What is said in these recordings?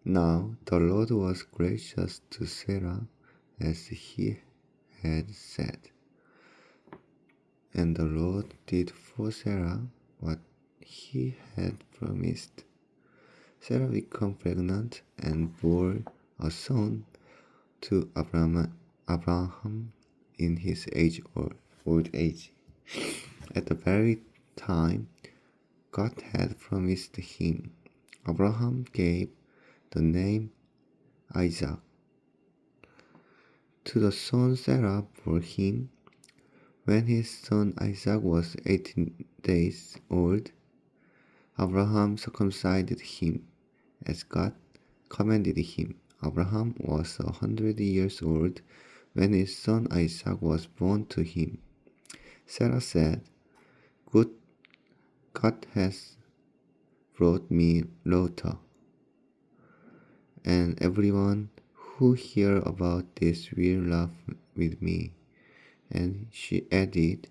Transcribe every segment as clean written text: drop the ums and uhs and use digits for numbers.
Now the Lord was gracious to Sarah as he had said, and the Lord did for Sarah what he had promised. Sarah became pregnant and bore a son to Abraham in his old age. At the very time God had promised him, Abraham gave the name Isaac to the son Sarah bore him. When his son Isaac was 18 days old, Abraham circumcised him as God commanded him. Abraham was 100 years old when his son Isaac was born to him. Sarah said, "Good, God has brought me laughter, and everyone who hears about this will laugh with me." And she added,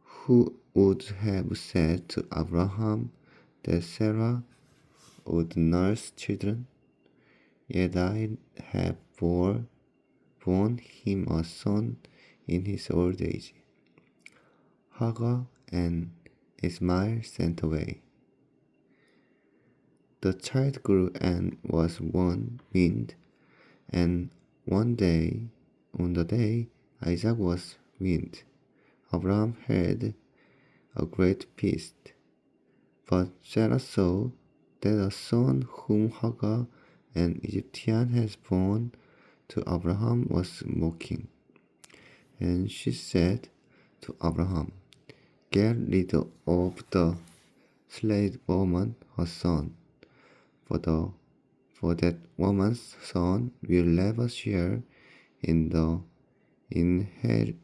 "Who would have said to Abraham that Sarah would nurse children? Yet I have borne him a son in his old age." Hagar and Ishmael sent away. The child grew and was weaned, and on the day Isaac was weaned, Abraham had a great feast. But Sarah saw that the son whom Hagar, an Egyptian, had born to Abraham was mocking. And she said to Abraham, "Get rid of the slave woman, her son, for that woman's son will never share in the inheritance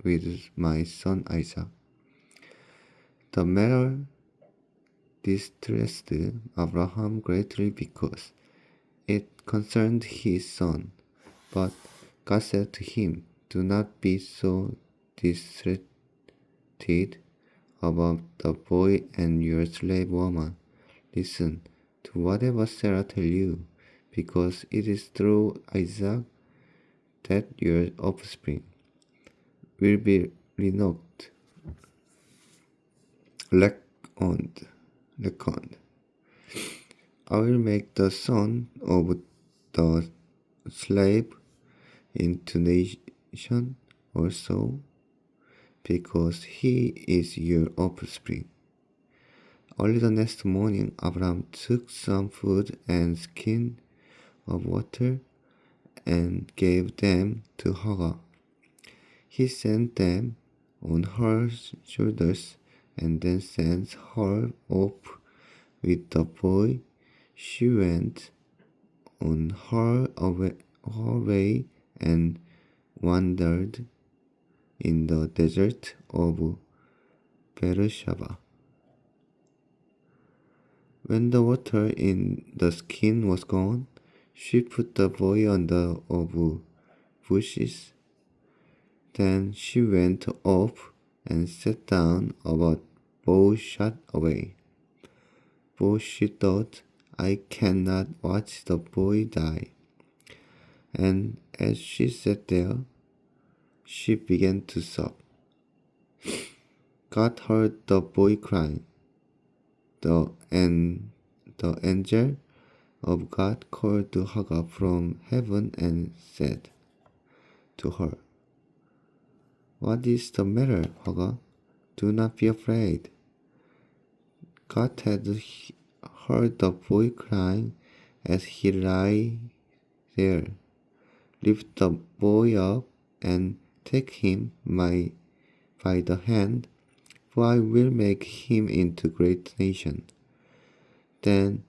with my son Isaac." The matter distressed Abraham greatly because it concerned his son. But God said to him, "Do not be so distracted about the boy and your slave woman. Listen to whatever Sarah tells you, because it is through Isaac that your offspring will be reckoned. I will make the son of the slave into nation also, because he is your offspring." Early the next morning, Abraham took some food and skin of water and gave them to Hagar. He sent them on her shoulders and then sent her off with the boy. She went on her way and wandered in the desert of Beersheba. When the water in the skin was gone, she put the boy under of bushes. Then she went off and sat down about bow shot away. For she thought, "I cannot watch the boy die." And as she sat there, she began to sob. God heard the boy crying. The angel of God called to Hagar from heaven and said to her, "What is the matter, Hagar? Do not be afraid." God had heard the boy crying as he lay there. "Lift the boy up and take him by the hand, for I will make him into a great nation." Then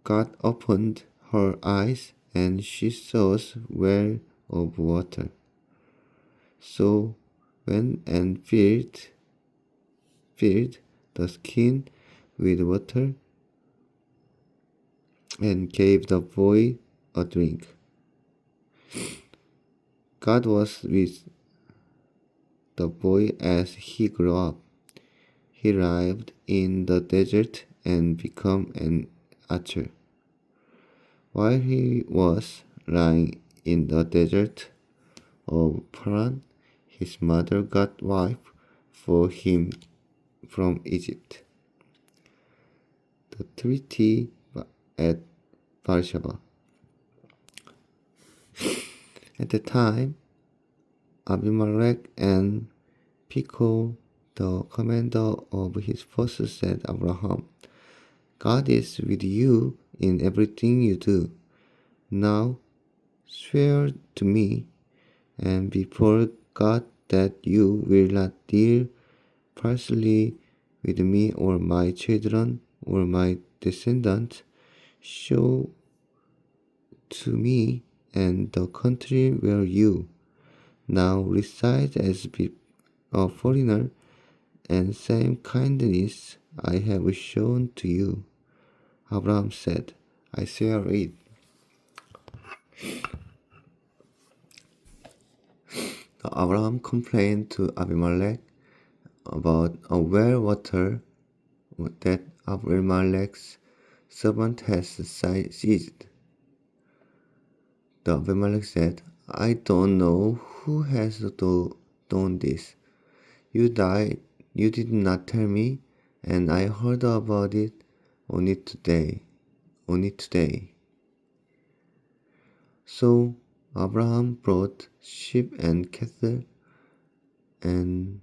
God opened her eyes, and she saw a well of water. So went and filled the skin with water and gave the boy a drink. God was with the boy as he grew up. He lived in the desert and become an archer. While he was lying in the desert of Paran, his mother got wife for him from Egypt. The treaty at Beersheba. At the time, Abimelech and Phicol, the commander of his forces, said, Abraham, God is with you in everything you do. Now swear to me and before God that you will not deal partially with me or my children or my descendants. Show to me and the country where you now reside as a foreigner, and same kindness I have shown to you. Abraham said, I swear it. Abraham complained to Abimelech about a well water that Abimelech's servant has seized. The Abimelech said, I don't know who has done this. You did not tell me, and I heard about it only today. So Abraham brought sheep and cattle and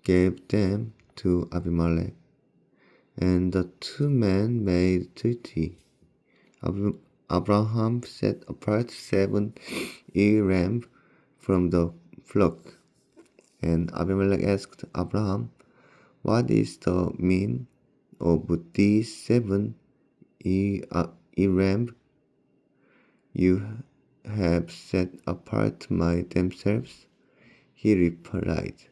gave them to Abimelech, and the two men made treaty. Abraham set apart 7 rams from the flock, and Abimelech asked Abraham, what is the mean of these 7 rams you have set apart by themselves? He replied,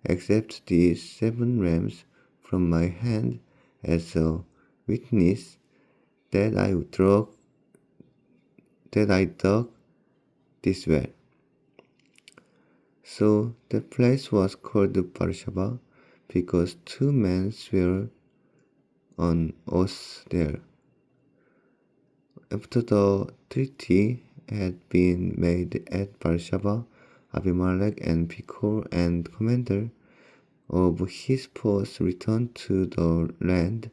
accept these 7 rams from my hand as a witness that I dug this well. So the place was called Beersheba, because 2 men swore on oath there. After the treaty had been made at Beersheba, Abimelech and Phicol and commander of his force returned to the land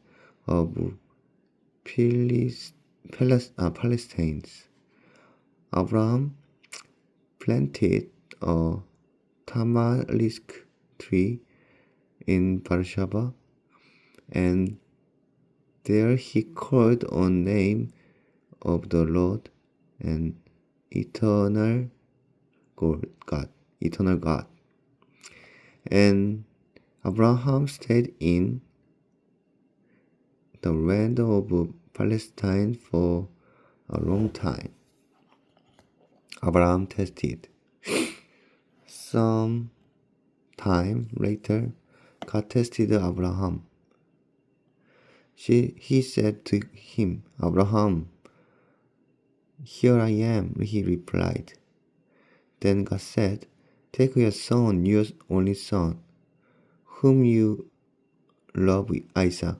of Palestine. Abraham planted a tamarisk tree in Beersheba, and there he called on the name of the Lord, an eternal God. And Abraham stayed in the land of Palestine for a long time. Abraham tested. Some time later, God tested Abraham. He said to him, Abraham, here I am, he replied. Then God said, take your son, your only son, whom you love, Isaac,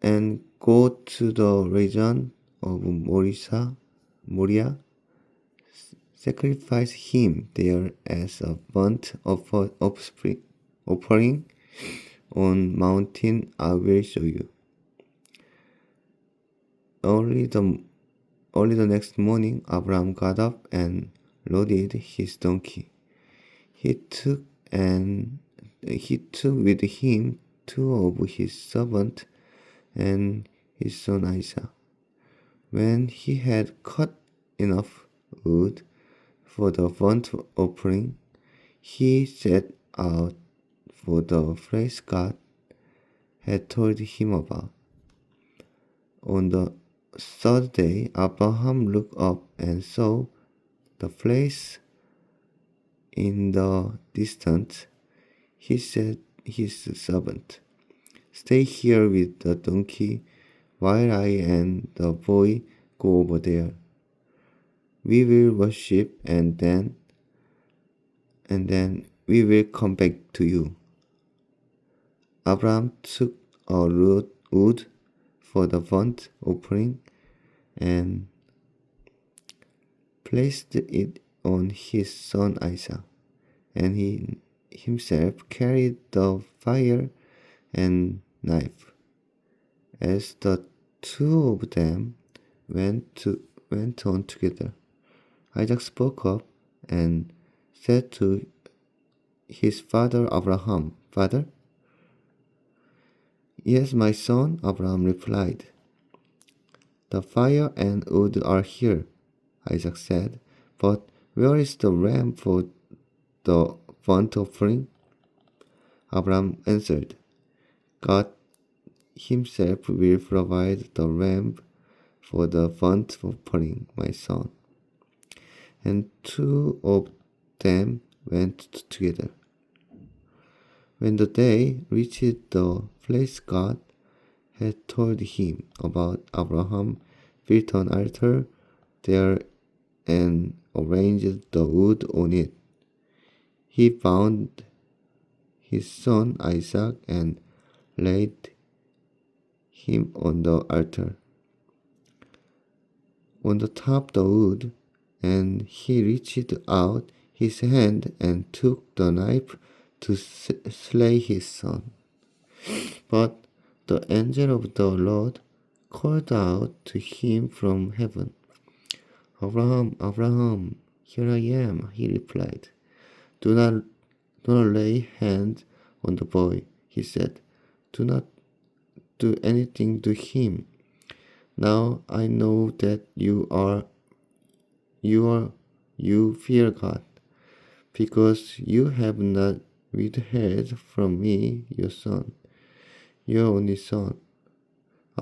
and go to the region of Moriah, sacrifice him there as a burnt offering on mountain I will show you. Early the next morning, Abraham got up and loaded his donkey. He took with him 2 of his servants and his son Isaac. When he had cut enough wood for the burnt offering, he set out for the place God had told him about. On the 3rd day, Abraham looked up and saw the place in the distance. He said his servant, stay here with the donkey while I and the boy go over there. We will worship and then we will come back to you. Abraham took a wood for the burnt offering and placed it on his son Isaac, and he himself carried the fire and knife. As the two of them went on together, Isaac spoke up and said to his father Abraham, "Father?" "Yes, my son," Abraham replied. "The fire and wood are here," Isaac said, "but where is the ram for the burnt offering?" Abraham answered, "God himself will provide the ram for the burnt offering, my son." And two of them went together. When the day reached the place God had told him about, Abraham built an altar there and arranged the wood on it. He bound his son Isaac and laid him on the altar, on the top of the wood, and he reached out his hand and took the knife to slay his son. But the angel of the Lord called out to him from heaven, "Abraham, Abraham, here I am," he replied. Do not lay hand on the boy," he said. "Do not do anything to him. Now I know that you fear God, because you have not withheld from me your son, your only son."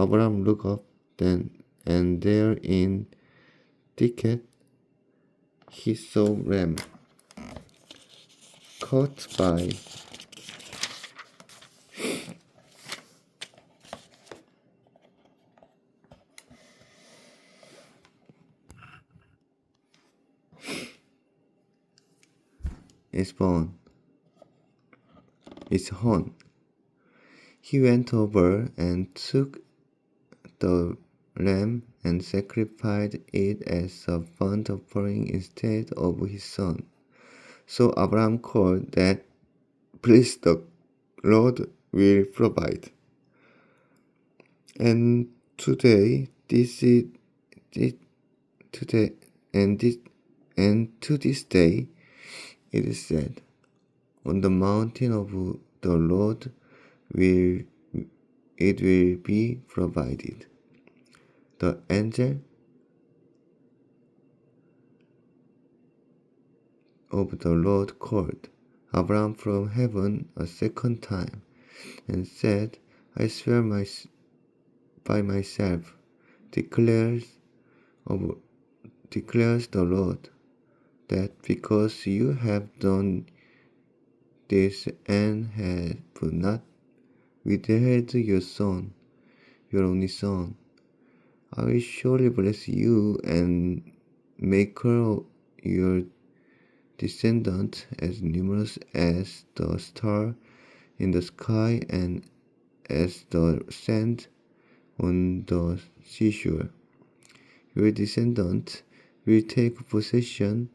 Abraham looked up then, and there in thicket he saw ram caught by its horn. He went over and took the lamb and sacrificed it as a burnt offering instead of his son. So Abraham called that place "The Lord will provide." And today, today, and to this day, it is said, "On the mountain of the Lord will it will be provided." The angel of the Lord called Abraham from heaven a second time and said, "I swear by myself, declares the Lord, that because you have done this and have not withheld your son, your only son, I will surely bless you and make your descendants as numerous as the stars in the sky and as the sand on the seashore. Your descendants will take possession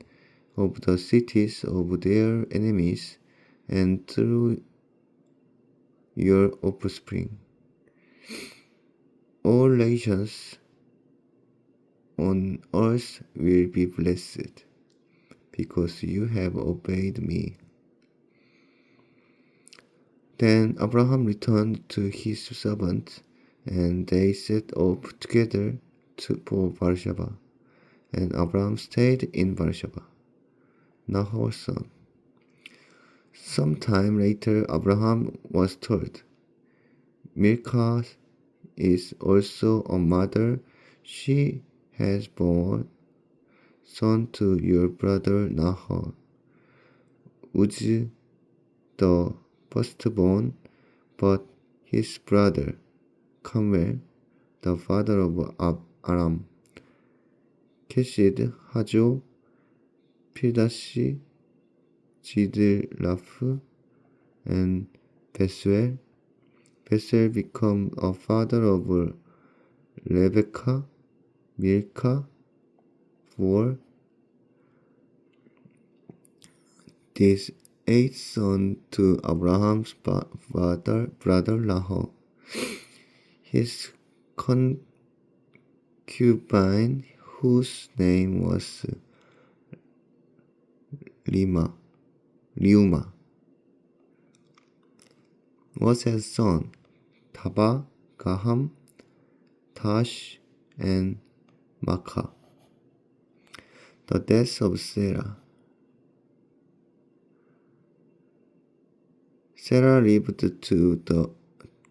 of the cities of their enemies, and through your offspring, all nations on earth will be blessed, because you have obeyed me." Then Abraham returned to his servants, and they set off together for Beersheba, and Abraham stayed in Beersheba, Nahor's son. Some time later, Abraham was told, "Milcah is also a mother. She has borne son to your brother Nahor. Uz the firstborn, but his brother Carmel, the father of Aram, Kesed, Hajo, Pildash, Zidlaph, and Bethuel, Bethuel became a father of Rebekah, Milcah, for this eighth son to Abraham's brother Nahor. His concubine, whose name was Reumah, was his son Taba, Gaham, Tash, and Makkah. The death of Sarah. Sarah lived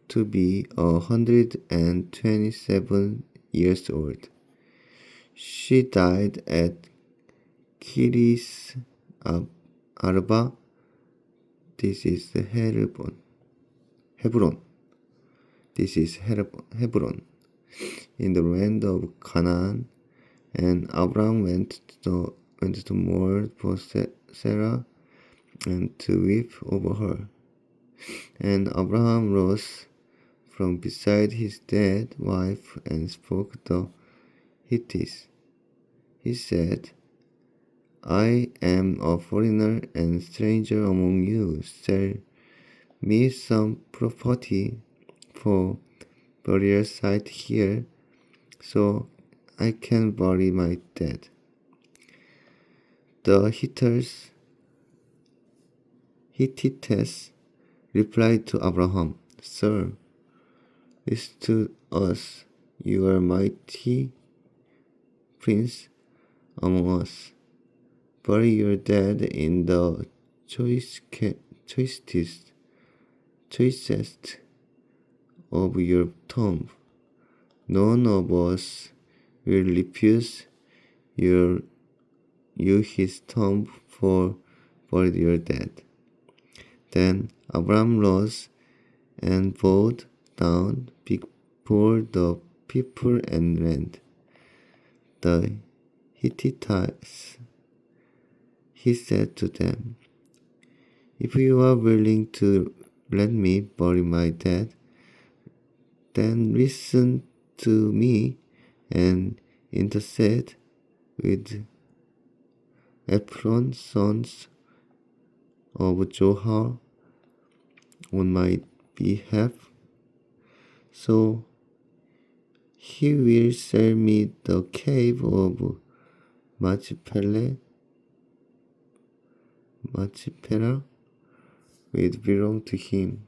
to be 127 years old. She died at Kiris Arba. This is Hebron. This is Hebron, in the land of Canaan. And Abraham went to mourn for Sarah and to weep over her. And Abraham rose from beside his dead wife and spoke to the Hittites. He said, I am a foreigner and stranger among you. Sell me some property for burial site here, so I can bury my dead. The Hittites replied to Abraham, Sir, listen to us. You are mighty prince among us. Bury your dead in the choicest of your tomb. None of us will refuse you his tomb for bury your dead. Then Abraham rose and bowed down before the people and went. The Hittites, he said to them, If you are willing to let me bury my dead, then listen to me and intercede with Ephron, sons of Zohar, on my behalf, so he will sell me the cave of Machpelah, which belonged to him,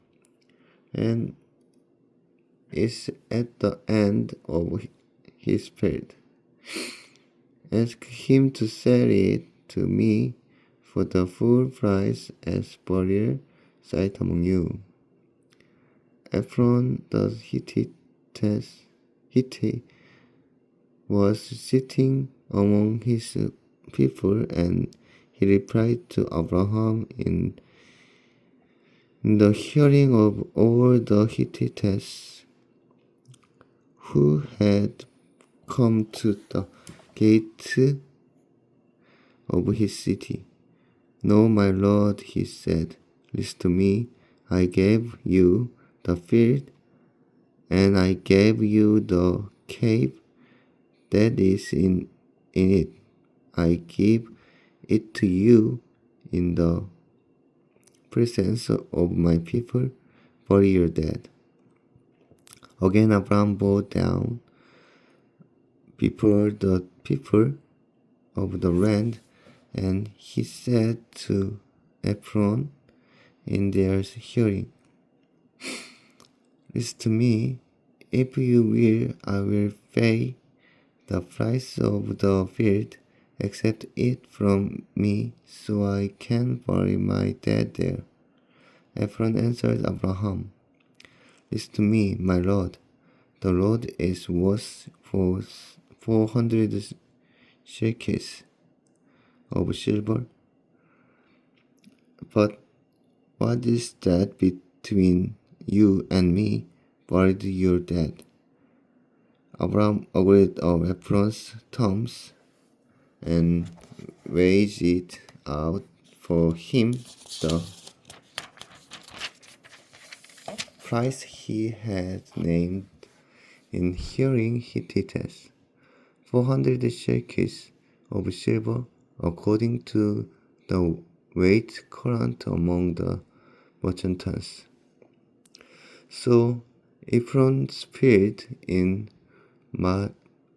and is at the end of his field. Ask him to sell it to me for the full price as burial site among you. Ephron the Hittite was sitting among his people, and he replied to Abraham in the hearing of all the Hittites who had come to the gate of his city. No, my lord, he said, listen to me. I gave you the field, and I gave you the cave that is in it. I give it to you in the presence of my people. Bury your dead. Again Abraham bowed down before the people of the land, and he said to Ephron in their hearing, Listen to me. If you will, I will pay the price of the field. Accept it from me, so I can bury my dead there. Ephron answered Abraham, Listen to me, my lord. The road is worth 400 shekels of silver. But what is that between you and me? Bury your dead. Abraham agreed on Ephron's terms and weighed it out for him. The price he had named in hearing Hittites, 400 shekels of silver, according to the weight current among the merchants. So Ephron's field in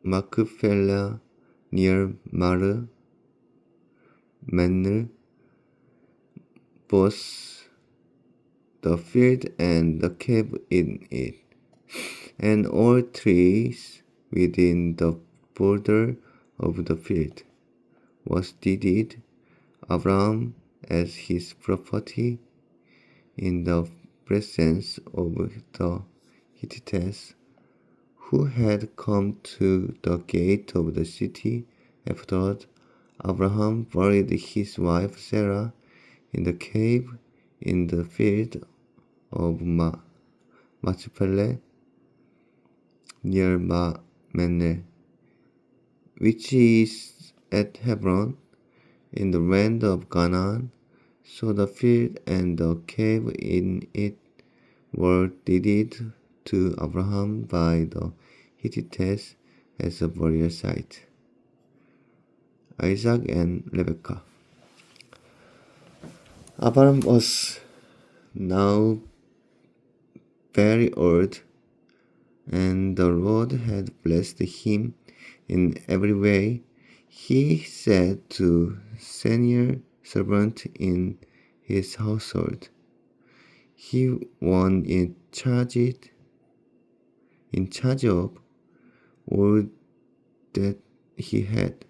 Machpelah near Manr, both the field and the cave in it, and all trees within the border of the field, was deeded Abraham as his property in the presence of the Hittites, who had come to the gate of the city. Afterward, Abraham buried his wife Sarah in the cave in the field of Machpelah near Manre, which is at Hebron, in the land of Canaan. So the field and the cave in it were deeded to Abraham by the Hittites as a burial site. Isaac and Rebekah. Abraham was now very old, and the Lord had blessed him in every way. He said to senior servant in his household, he one in charge of all that he had,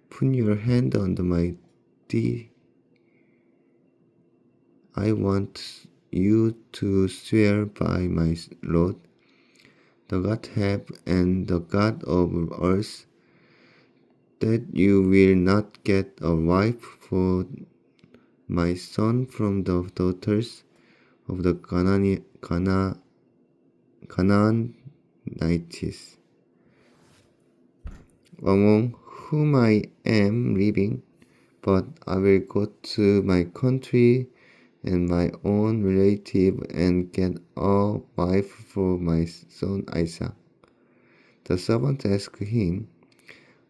put your hand on my thigh. I want you to swear by my Lord, the God of heaven and the God of earth, that you will not get a wife for my son from the daughters of the Canaanites, among whom I am living, but I will go to my country and my own relative and get a wife for my son Isaac. The servant asked him,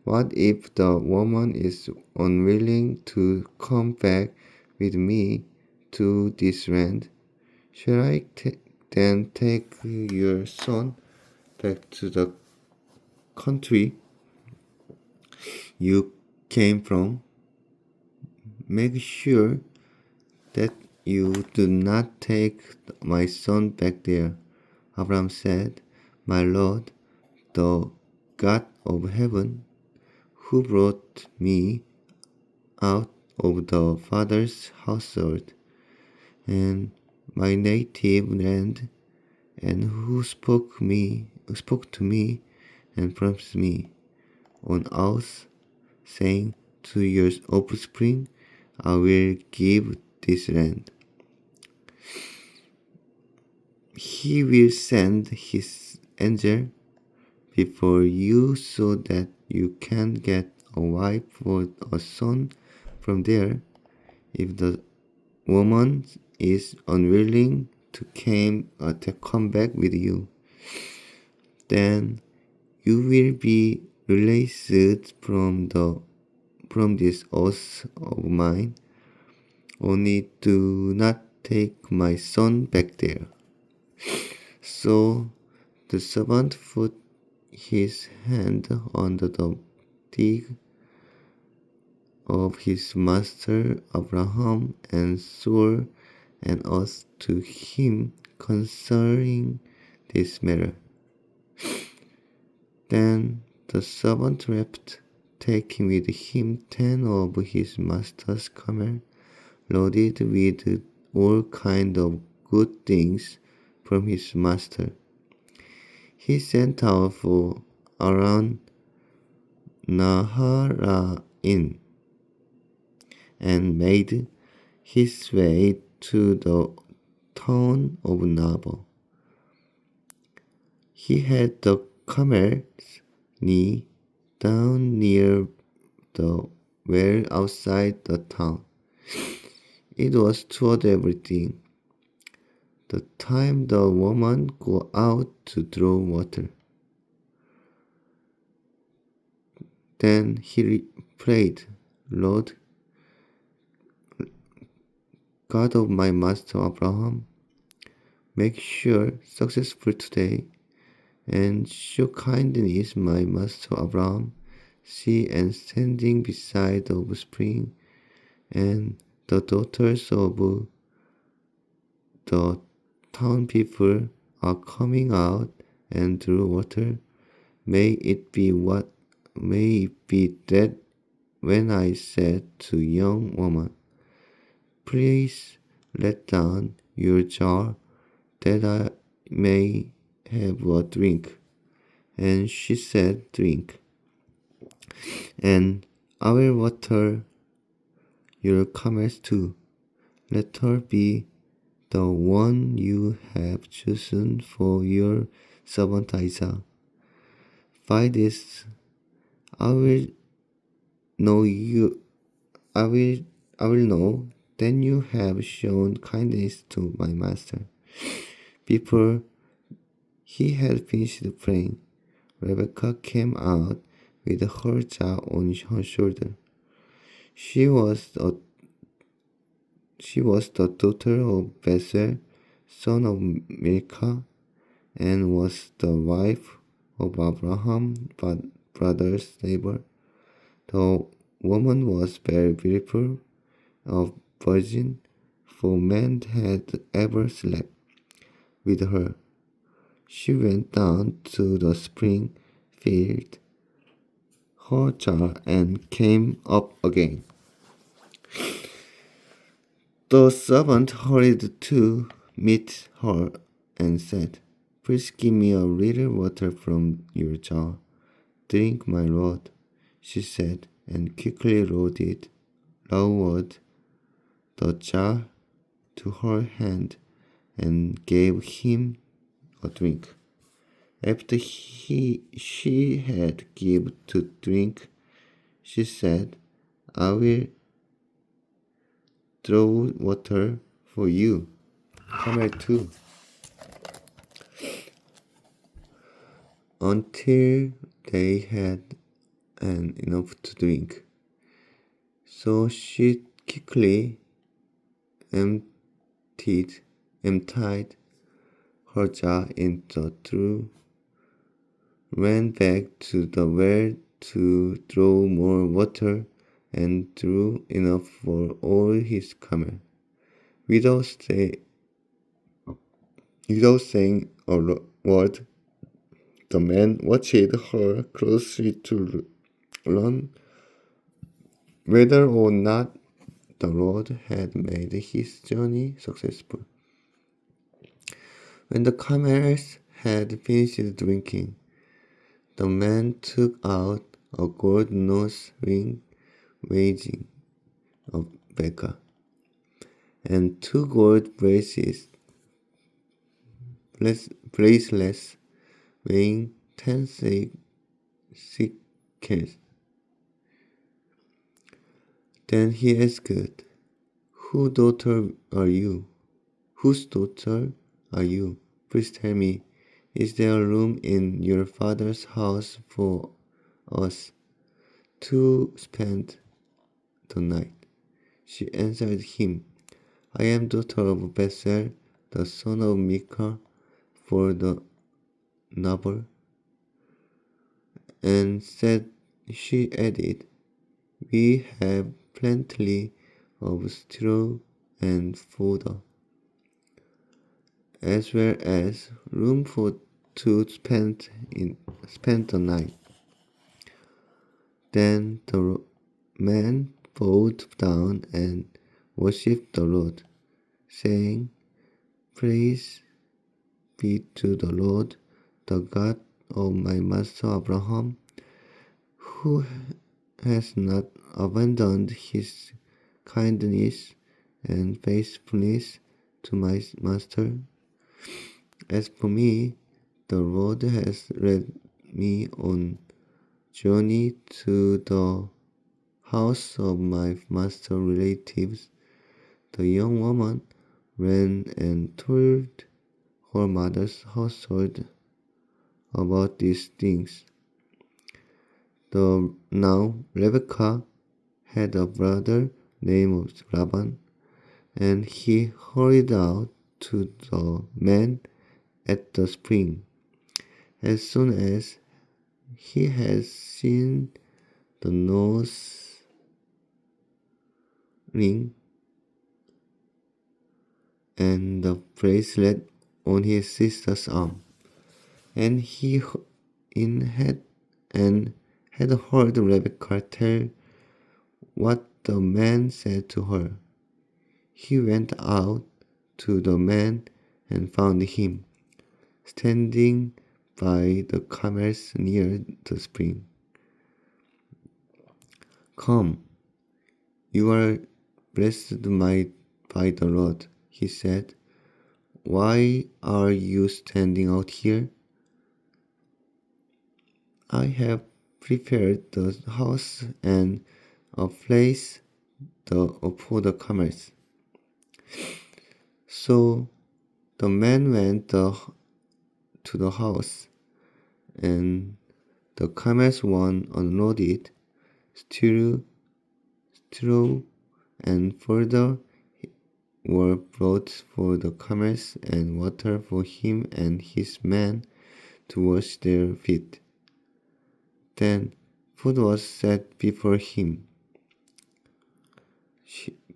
what if the woman is unwilling to come back with me to this land? Shall I then take your son back to the country you came from? Make sure that you do not take my son back there. Abraham said, my Lord, the God of heaven, who brought me out of the father's household and my native land, and who spoke to me and promised me on oath, saying, to your offspring I will give this land. He will send his angel before you so that you can get a wife or a son from there. If the woman is unwilling to come back with you, then you will be released from this oath of mine. Only do not take my son back there. So the servant put his hand under the thigh of his master Abraham and swore an oath to him concerning this matter. Then the servant left, taking with him 10 of his master's camels, loaded with all kinds of good things from his master. He set out for Aram Naharaim and made his way to the town of Nabal. He had the camels knee down near the well outside the town. It was toward everything, the time the woman go out to draw water. Then he prayed, Lord, God of my master Abraham, make sure successful today, and show kindness my master Abraham. See, and standing beside the spring, and the daughters of the town people are coming out and draw water. May it be that when I said to young woman, please let down your jar that I may have a drink. And she said, drink. And I will water your camels too. Let her be the one you have chosen for your servant Isaac. By this I will know then you have shown kindness to my master. Before he had finished praying, Rebecca came out with her jar on her shoulder. She was the daughter of Bethuel, son of Milcah, and was the wife of Abraham, brother's neighbor. The woman was very beautiful, a virgin, for man had ever slept with her. She went down to the spring, filled her jar, and came up again. The servant hurried to meet her and said, please give me a little water from your jar. Drink, my lord, she said, and quickly lowered the jar to her hand and gave him a drink. After she had given to drink, she said, I will draw water for you. Camel too. Until they had enough to drink. So she quickly emptied her jar into the trough, ran back to the well to draw more water, and drew enough for all his camels. Without saying a word, the man watched her closely to learn whether or not the Lord had made his journey successful. When the camels had finished drinking, the man took out a gold nose ring weighing a becca, and 2 gold bracelets weighing 10 shekels. Then he asked, Whose daughter are you? Please tell me, is there room in your father's house for us to spend the night? She answered him, I am daughter of Bethuel, the son of Milcah, for the Nabal. And she added, we have plenty of straw and fodder, as well as room to spend the night. Then the man bowed down and worshipped the Lord, saying, Praise be to the Lord, the God of my master Abraham, who has not abandoned his kindness and faithfulness to my master. As for me, the Lord has led me on journey to the house of my master relatives. The young woman ran and told her mother's household about these things. Now Rebekah had a brother named Laban, and he hurried out to the man at the spring. As soon as he had seen the nose ring and the bracelet on his sister's arm, and he had heard Rebekah tell what the man said to her. He went out to the man and found him standing by the camels near the spring. "Come, you are blessed by the Lord," he said. "Why are you standing out here? I have prepared the house and a place for the camels." So the man went to the house, and the camels were unloaded, straw and fodder were brought for the camels, and water for him and his men to wash their feet. Then food was set before him.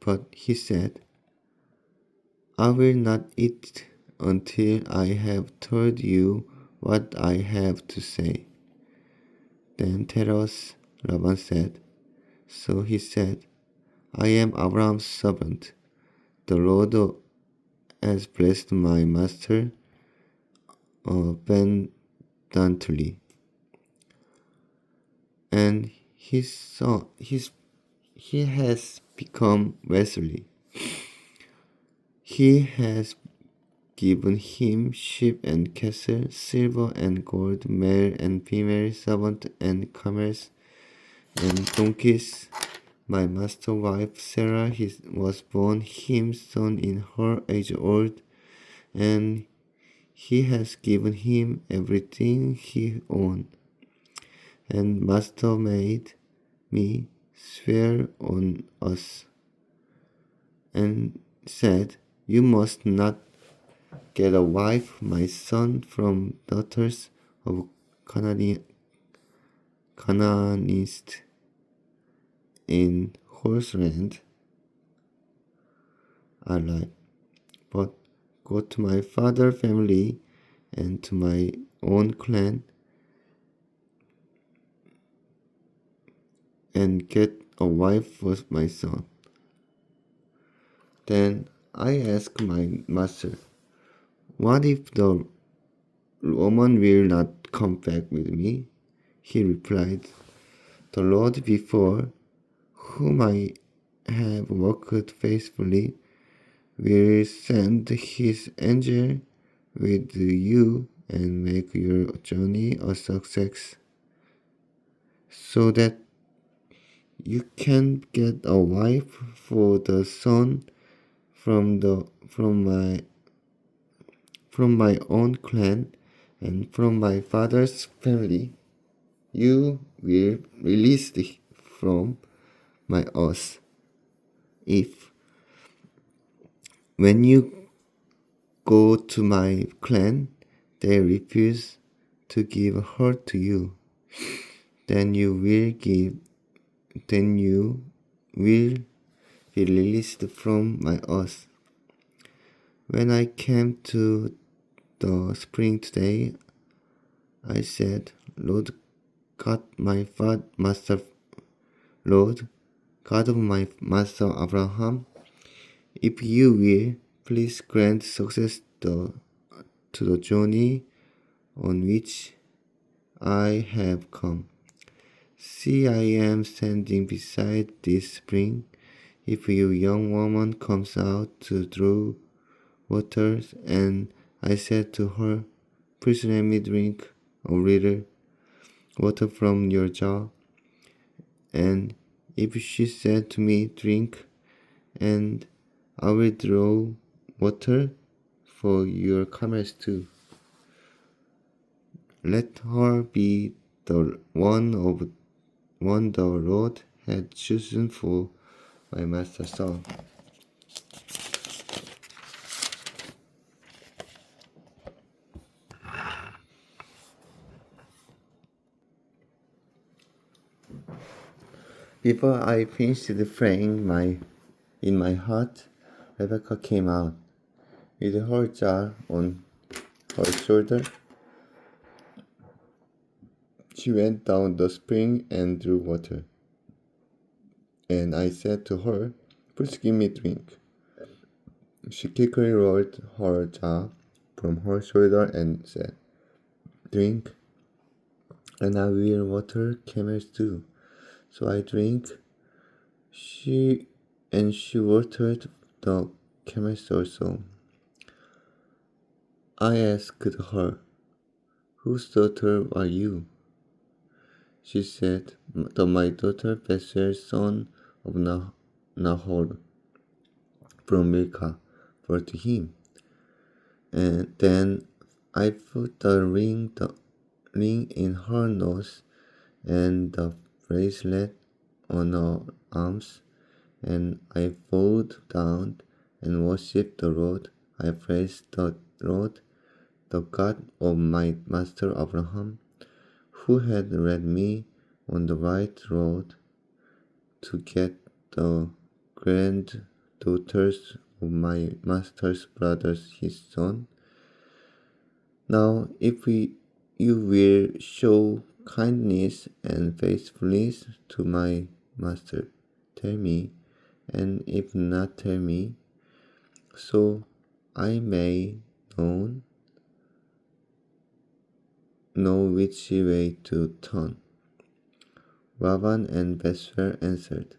But he said, "I will not eat until I have told you what I have to say." "Then tell us," Laban said. So he said, "I am Abraham's servant. The Lord has blessed my master abundantly, and he has become wealthy. He has given him sheep and cattle, silver and gold, male and female servant, and camels and donkeys. My master's wife Sarah was born him son in her age old, and he has given him everything he owned. And master made me swear on us and said, 'You must not get a wife, my son, from daughters of Canaanites in whose land I live, but go to my father's family and to my own clan and get a wife for my son.' Then I asked my master, 'What if the woman will not come back with me?' He replied, 'The Lord before whom I have worked faithfully will send his angel with you and make your journey a success, so that you can get a wife for the son from my own clan and from my father's family. You will release from my oath. If, when you go to my clan, they refuse to give her to you, then you will be released from my oath.' When I came to the spring today, I said, 'Lord God, Lord God of my master Abraham, if you will, please grant success to the journey on which I have come. See, I am standing beside this spring. If your young woman comes out to draw water,' and I said to her, 'Please let me drink a little water from your jar,' and if she said to me, 'Drink, and I will draw water for your camels too. Let her be the one the Lord had chosen for my master's son. Before I finished praying in my heart, Rebecca came out. With her jar on her shoulder, she went down the spring and drew water. And I said to her, "Please give me a drink." She quickly rolled her jar from her shoulder and said, "Drink, and I will water camels too." So I drank. She watered the camels also. I asked her, "Whose daughter are you?" She said, "My daughter Bethuel's son of Nahor from Milcah brought him." And then I put the ring in her nose and the bracelet on her arms, and I bowed down and worshipped the Lord. I praised the Lord, the God of my master Abraham, who had led me on the right road to get the granddaughters of my master's brothers his son. Now, if you will show kindness and faithfulness to my master, tell me, and if not, tell me, so I may know which way to turn." Laban and Bethuel answered,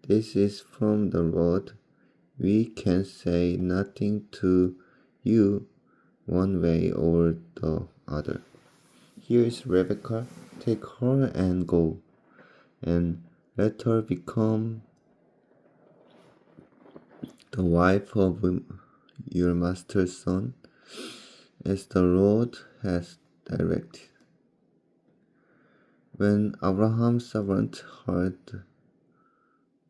"This is from the Lord. We can say nothing to you one way or the other. Here is Rebekah. Take her and go, and let her become the wife of your master's son, as the Lord has directed." When Abraham's servant heard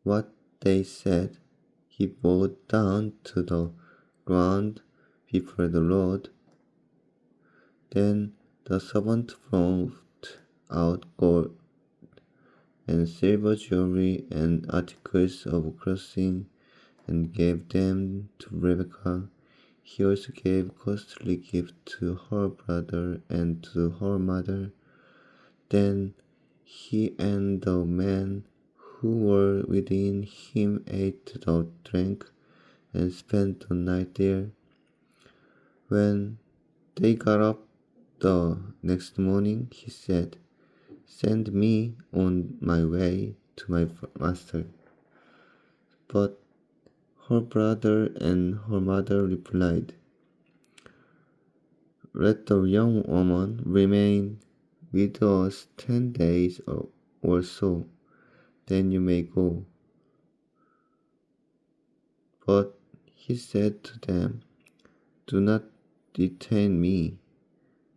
what they said, he bowed down to the ground before the Lord. Then the servant brought out gold and silver jewelry and articles of clothing and gave them to Rebekah. He also gave costly gifts to her brother and to her mother. Then he and the men who were within him ate or drank and spent the night there. When they got up the next morning, he said, "Send me on my way to my master." But her brother and her mother replied, "Let the young woman remain with us 10 days or so, then you may go." But he said to them, "Do not detain me.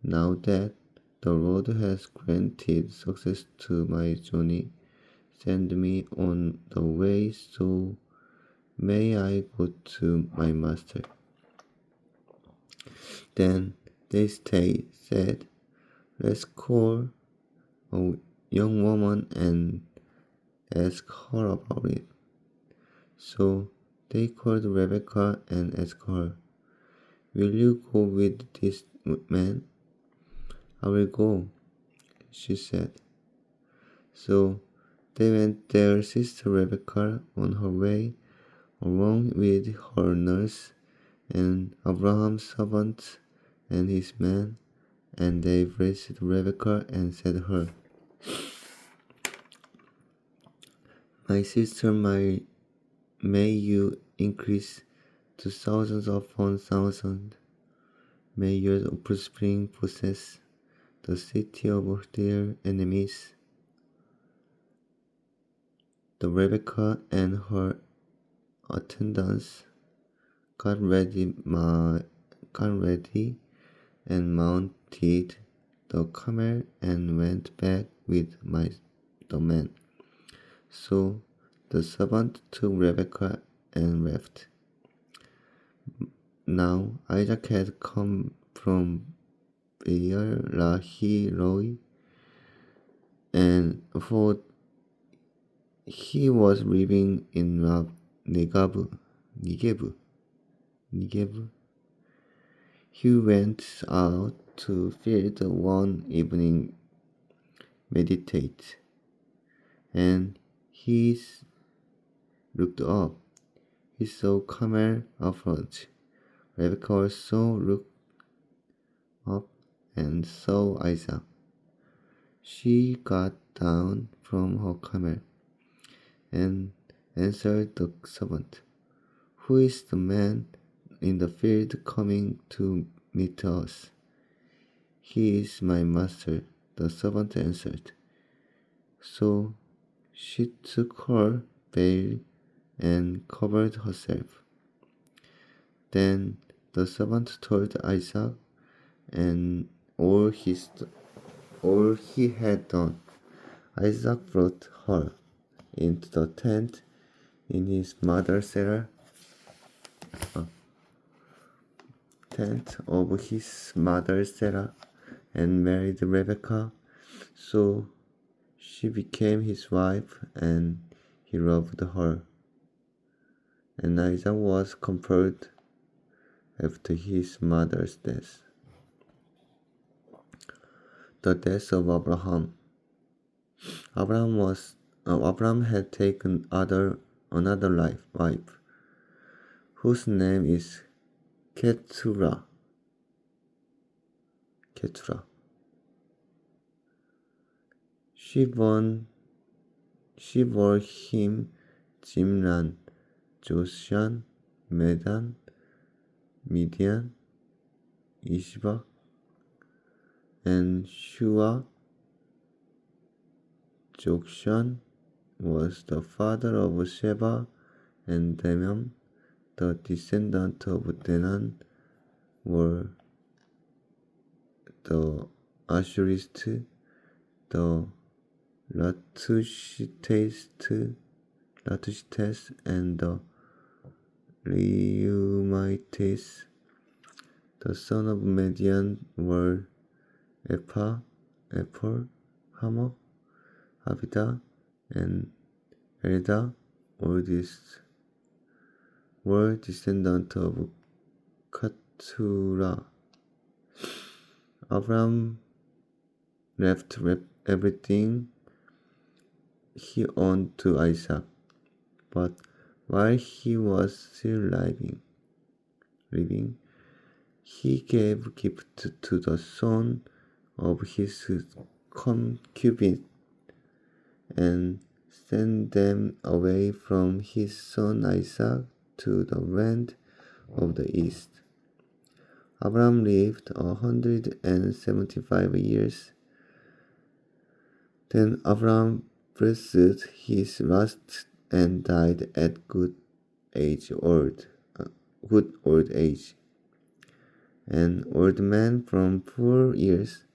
Now that the Lord has granted success to my journey, send me on the way, so may I go to my master." Then they said, "Let's call a young woman and ask her about it." So they called Rebekah and asked her, "Will you go with this man?" "I will go," she said. So they went their sister Rebekah on her way, along with her nurse and Abraham's servant and his men, and they blessed Rebekah and said to her, "My sister, may you increase to thousands upon thousands. May your offspring possess the city of their enemies." The Rebekah and her attendants got ready and mounted the camel and went back with the man. So the servant took Rebekah and left. Now Isaac had come from Beer-lahai, and for he was living in Negev. He went out to field one evening, meditate, and he looked up. He saw camel approach. Rebekah also looked up and saw Isaac. She got down from her camel and answered the servant, "Who is the man in the field coming to meet us?" "He is my master," the servant answered. So she took her veil and covered herself. Then the servant told Isaac and all he had done. Isaac brought her into the tent in his mother Sarah, tent of his mother Sarah, and married Rebekah. So she became his wife, and he loved her. And Isaac was comforted after his mother's death. The death of Abraham. Abraham had taken another wife, whose name is Keturah. She bore him Zimran, Joshan, Medan, Midian, Ishbak, and Shua. Jokshan was the father of Sheba and Deman. The descendants of Denan were the Ashurites, the Latushites, and the Reumites. The sons of Midian were Ephah, Hamor, Abidah, and Eldah. All these were descendants of Keturah. Abraham left everything he owned to Isaac, but while he was still living, he gave gift to the son of his concubine and sent them away from his son Isaac to the land of the east. Abraham lived 175 years. Then Abraham blessed his last and died at good old age, an old man from 4 years,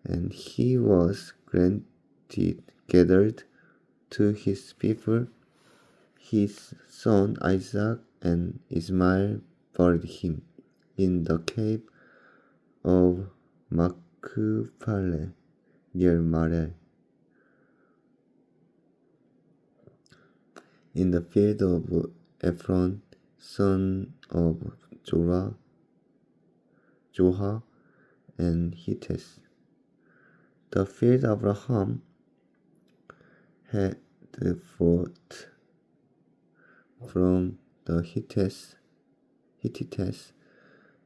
and he was gathered to his people. His son Isaac and Ishmael buried him in the cave of Machpelah near Mamre, in the field of Ephron, son of Zohar and Hittites. The field Abraham had bought from the Hittites.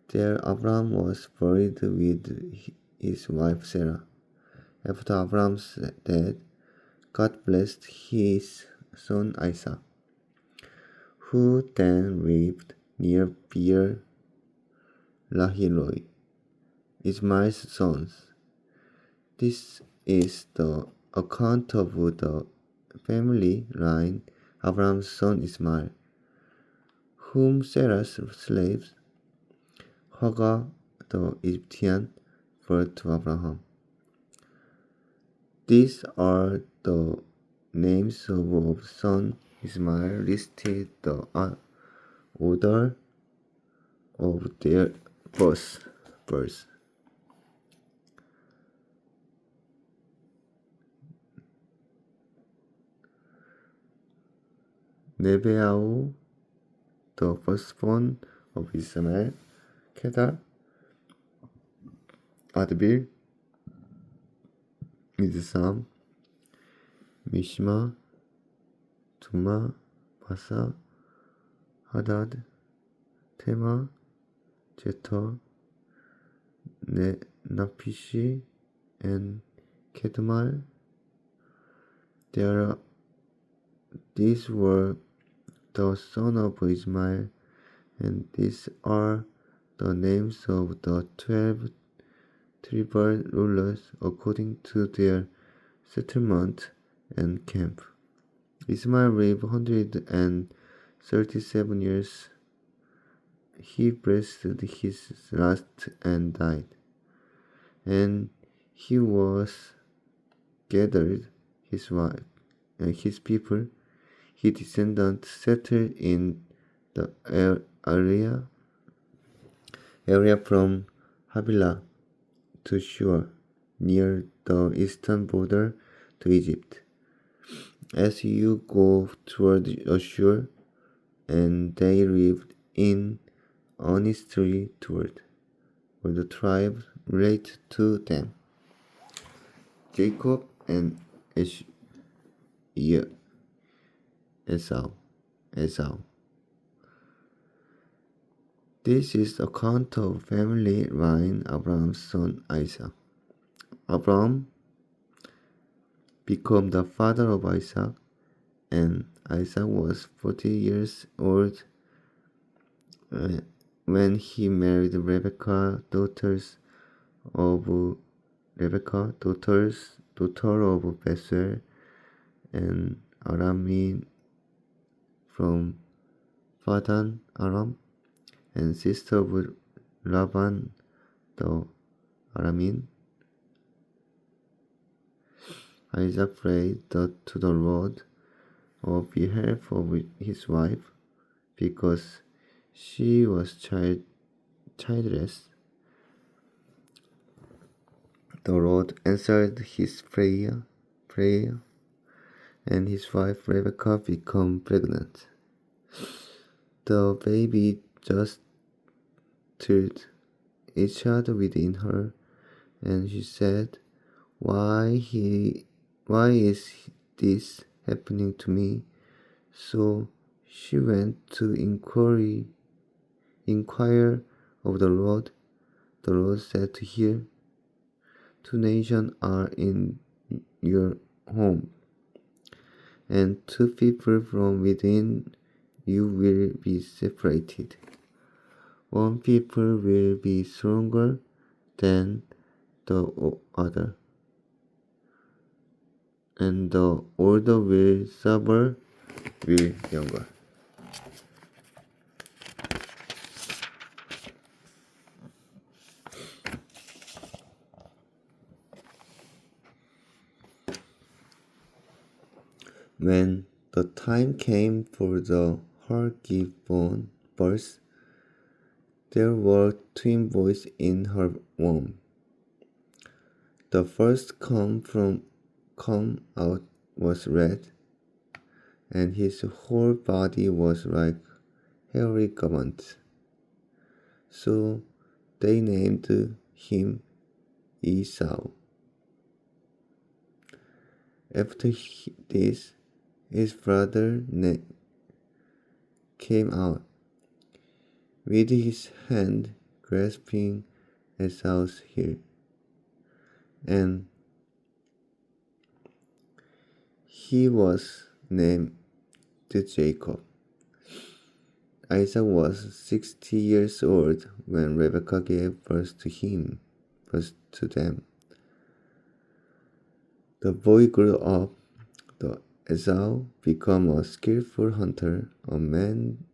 There Abraham was buried with his wife Sarah. After Abraham's death, God blessed his son Isaac, who then lived near Beer-lahai, Ishmael's sons. This is the account of the family line Abraham's son Ishmael, whom Sarah's slaves, Hagar the Egyptian, bore to Abraham. These are the names of son Ismail listed the order of their birth. Nebeau, the firstborn of Ismael, Kedar, Adbil, Mibsam, Mishma, Duma, Basa, Hadad, Tema, Jetor, Napishi, and Kedmal. These were the sons of Ismail, and these are the names of the 12 tribal rulers according to their settlement and camp. Ismail lived 137 years. He breathed his last and died. And he was gathered his wife and his people. His descendants settled in the area from Havilah to Shur, near the eastern border to Egypt. As you go toward Ashur, and they lived in honesty toward all the tribes related to them. Jacob and Esau. This is the account of family line Abraham's son Isaac. Abraham became the father of Isaac, and Isaac was 40 years old when he married Rebekah, daughter of Bethuel and Aramean from Padan Aram, and sister of Laban the Aramean. Isaac prayed to the Lord on behalf of his wife because she was childless. The Lord answered his prayer, and his wife Rebekah became pregnant. The baby just stirred each other within her, and she said, Why is this happening to me? So she went to inquire of the Lord. The Lord said to her, 2 nations are in your home, and 2 people from within you will be separated. One people will be stronger than the other, and the older will serve the younger. When the time came for the her give birth, there were twin boys in her womb. The first come out was red, and his whole body was like hairy garment. So they named him Esau. After this, his brother came out, with his hand grasping Esau's heel, and he was named Jacob. Isaac was 60 years old when Rebekah gave birth to them. The boy grew up. The Esau became a skillful hunter, a man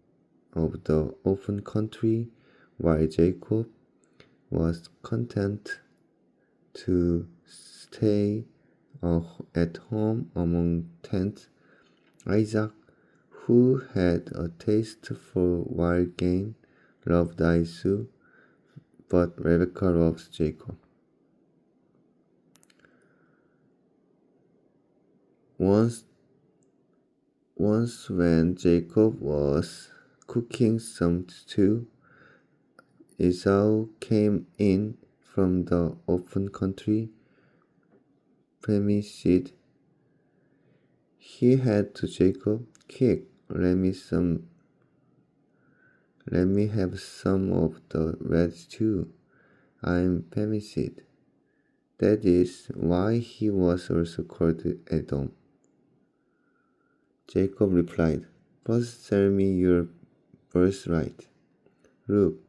of the open country, while Jacob was content to stay at home among tents. Isaac, who had a taste for wild game, loved Esau, but Rebekah loves Jacob. Once when Jacob was cooking some stew, Esau came in from the open country premises. He had to Jacob, "Quick, let me have some of the red stew. I'm famished." That is why he was also called Edom. Jacob replied, "First sell me your birthright. Look,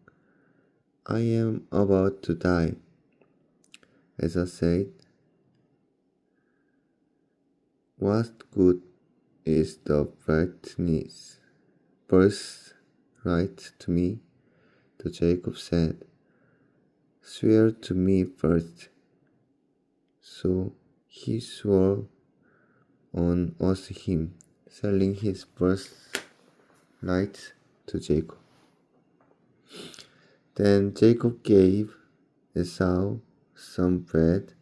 I am about to die." Esau said, "What good is the birthright to me?" So Jacob said, "Swear to me first." So he swore on oath him, selling his birthright to Jacob. Then Jacob gave Esau some bread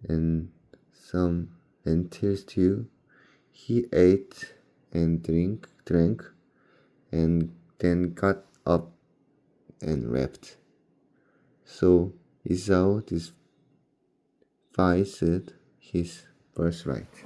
and some lentil stew. He ate and drank, and then got up and left. So Esau despised his birthright.